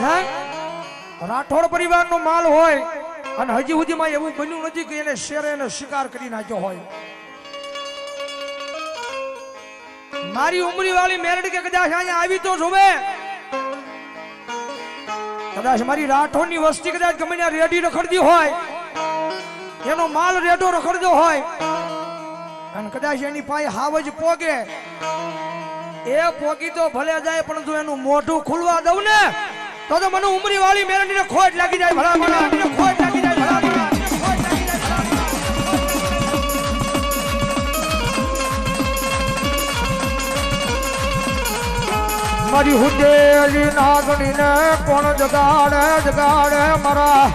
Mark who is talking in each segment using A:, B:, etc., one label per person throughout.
A: હે રાઠોડ પરિવારનો માલ હોય અને હજી સુધીમાં એવું બન્યું નથી કે એને શેરે એને શિકાર કરી નાખ્યો હોય. મારી ઉંમરી વાળી મેરડી કે કદાચ અહીંયા આવી તો જોવે, કદાચ મારી રાઠોડ ની વસ્તી કદાચ ગમે ત્યાં રેડી રખડતી હોય, એનો માલ રેડો રખડતો હોય અને કદાચ એની પાસે હાવજ પોગે, એ પોગી તો ભલે જાય પણ જો એનું મોઢું ખુલવા દઉં ને તો મને ઉમરી વાળી મેરડીને ખોટ લાગી જાય. ભલા ભલા ખોટ લાગી જાય. ભલા ભલા ખોટ લાગી જાય. મારી હુદેલી નાગણીને કોણ જગાડે જગાડે મારા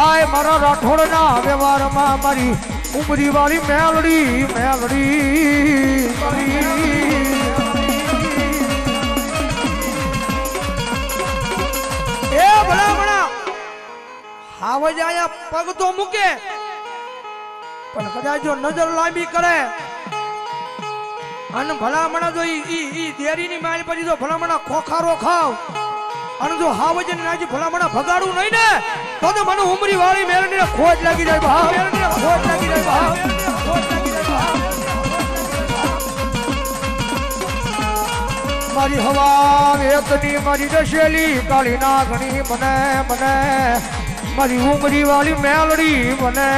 A: આય મારા રાઠોડના વ્યવહારમાં મારી ઉમરી વાળી મેલડી એ ભલામણા હાવજ આયા પગ તો મૂકે પણ કદાચ જો નજર લાંબી કરે અને ભલામણા જો ઈ દેરીની માલ પછી જો ભલામણા ખોખારો ખાવ અને જો હાવજને નાજી ભલામણા ભગાડું નહીં ને તો મને ઉમરી વાળી મેરડીને ખોટ લાગી જાય. ભાવ મેરડીને ખોટ લાગી જાય. ભાવ ખોટ લાગી જાય. મારી હવા વેતની મારી દશેલી કાળી નાગણી મને મને મારી ઉમરી વાળી મેલડી મને